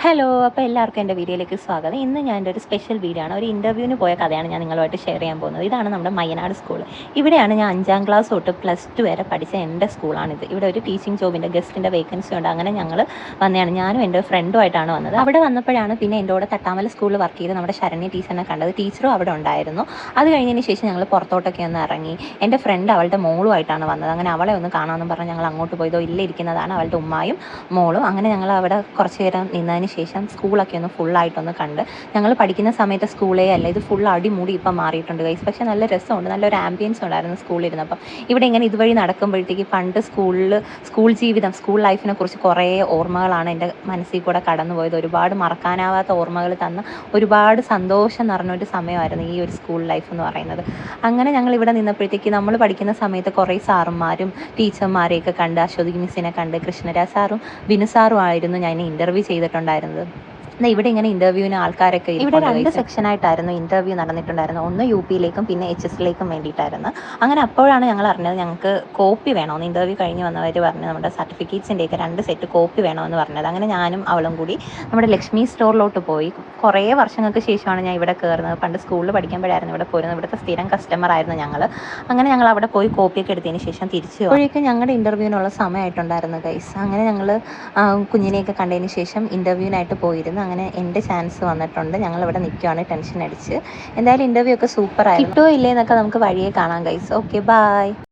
Hello, അപ്പോൾ എല്ലാവർക്കും എൻ്റെ വീഡിയോയിലേക്ക് സ്വാഗതം. ഇന്ന് ഞാൻ എൻ്റെ ഒരു സ്പെഷ്യൽ വീഡിയോ ആണ്. ഒരു ഇൻ്റർവ്യൂവിന് പോയ കഥയാണ് ഞാൻ നിങ്ങളുമായിട്ട് ഷെയർ ചെയ്യാൻ പോകുന്നത്. ഇതാണ് നമ്മുടെ മയ്യനാട് സ്കൂൾ. ഇവിടെയാണ് ഞാൻ 5ാം ക്ലാസ് തൊട്ട് +2 വരെ പഠിച്ച എൻ്റെ സ്കൂളാണിത്. ഇവിടെ ഒരു ടീച്ചിങ് ജോബിൻ്റെ ഗസ്റ്റിൻ്റെ വേക്കൻസി ഉണ്ട്. അങ്ങനെ ഞങ്ങൾ വന്നതാണ്. ഞാനും എൻ്റെ ഫ്രണ്ടുമായിട്ടാണ് വന്നത്. അവിടെ വന്നപ്പോഴാണ് പിന്നെ എൻ്റെ കൂടെ തട്ടാമല സ്കൂളിൽ വർക്ക് ചെയ്ത് നമ്മുടെ ശരണ്യ ടീച്ചറിനെ കണ്ടത്. ടീച്ചറും അവിടെ ഉണ്ടായിരുന്നു. അത് കഴിഞ്ഞതിന് ശേഷം ഞങ്ങൾ പുറത്തോട്ടൊക്കെ ഒന്ന് ഇറങ്ങി. എൻ്റെ ഫ്രണ്ട് അവളുടെ മോളുമായിട്ടാണ് വന്നത്. അങ്ങനെ അവളെ ഒന്ന് കാണാമെന്ന് പറഞ്ഞ് ഞങ്ങൾ അങ്ങോട്ട് പോയതോ ഇരിക്കുന്നതാണ് അവളുടെ ഉമ്മായും മോളും. അങ്ങനെ ഞങ്ങൾ അവിടെ കുറച്ച് നേരം നിന്നതിന് ശേഷം സ്കൂളൊക്കെ ഒന്ന് ഫുള്ളായിട്ടൊന്ന് കണ്ട്. ഞങ്ങൾ പഠിക്കുന്ന സമയത്ത് സ്കൂളേ അല്ല, ഇത് ഫുൾ അടിമുടി ഇപ്പം മാറിയിട്ടുണ്ട് ഗൈസ്. പക്ഷേ നല്ല രസമുണ്ട്, നല്ലൊരു ആംബിയൻസ് ഉണ്ടായിരുന്നു സ്കൂളിലിരുന്നപ്പം. ഇവിടെ ഇങ്ങനെ ഇതുവഴി നടക്കുമ്പോഴത്തേക്ക് പണ്ട് സ്കൂൾ ജീവിതം, സ്കൂൾ ലൈഫിനെ കുറിച്ച് കുറേ ഓർമ്മകളാണ് എൻ്റെ മനസ്സിൽ കൂടെ കടന്നു പോയത്. ഒരുപാട് മറക്കാനാവാത്ത ഓർമ്മകൾ തന്ന ഒരുപാട് സന്തോഷം നിറഞ്ഞൊരു സമയമായിരുന്നു ഈ ഒരു സ്കൂൾ ലൈഫ് എന്ന് പറയുന്നത്. അങ്ങനെ ഞങ്ങൾ ഇവിടെ നിന്നപ്പോഴത്തേക്ക് നമ്മൾ പഠിക്കുന്ന സമയത്ത് കുറേ സാറുമാരും ടീച്ചർമാരെയൊക്കെ കണ്ട്, അശ്വതി മിസ്സിനെ കണ്ട്, കൃഷ്ണരാജ് സാറും ബിനു സാറും ആയിരുന്നു ഞാൻ ഇൻ്റർവ്യൂ ചെയ്തിട്ടുണ്ടായിരുന്നത്. ഇവിടെ ഇങ്ങനെ ഇൻ്റർവ്യൂവിന് ആൾക്കാരൊക്കെ ഇവിടെ 2 സെക്ഷനായിട്ടായിരുന്നു ഇൻ്റർവ്യൂ നടന്നിട്ടുണ്ടായിരുന്നു. ഒന്ന് UP-യിലേക്കും പിന്നെ HS-ലേക്കും വേണ്ടിയിട്ടായിരുന്നു. അങ്ങനെ അപ്പോഴാണ് ഞങ്ങൾ അറിഞ്ഞത് ഞങ്ങൾക്ക് കോപ്പി വേണമെന്ന്. ഇൻ്റർവ്യൂ കഴിഞ്ഞ് വന്നവർ പറഞ്ഞ് നമ്മുടെ സർട്ടിഫിക്കറ്റ്സിൻ്റെയൊക്കെ 2 സെറ്റ് കോപ്പി വേണമെന്ന് പറഞ്ഞത്. അങ്ങനെ ഞാനും അവളും കൂടി നമ്മുടെ ലക്ഷ്മി സ്റ്റോറിലോട്ട് പോയി. കുറേ വർഷങ്ങൾക്ക് ശേഷമാണ് ഞാൻ ഇവിടെ കയറുന്നത്. പണ്ട് സ്കൂളിൽ പഠിക്കുമ്പോഴായിരുന്നു ഇവിടെ പോരുന്നത്. ഇവിടുത്തെ സ്ഥിരം കസ്റ്റമർ ആയിരുന്നു ഞങ്ങൾ. അങ്ങനെ ഞങ്ങൾ അവിടെ പോയി കോപ്പിയൊക്കെ എടുത്തതിന് ശേഷം തിരിച്ചു അപ്പോഴേക്കും ഞങ്ങളുടെ ഇൻ്റർവ്യൂവിനുള്ള സമയമായിട്ടുണ്ടായിരുന്നു ഗൈസ്. അങ്ങനെ ഞങ്ങൾ കുഞ്ഞിനെയൊക്കെ കണ്ടതിന് ശേഷം ഇൻ്റർവ്യൂവിനായിട്ട് പോയിരുന്നു. അങ്ങനെ എൻ്റെ ചാൻസ് വന്നിട്ടുണ്ട്. ഞങ്ങളിവിടെ നിൽക്കുകയാണ് ടെൻഷൻ അടിച്ച്. എന്തായാലും ഇൻ്റർവ്യൂ ഒക്കെ സൂപ്പറായിരുന്നു. കിട്ടുമോ ഇല്ലേ എന്നൊക്കെ നമുക്ക് വഴിയെ കാണാം ഗൈസ്. Okay, by.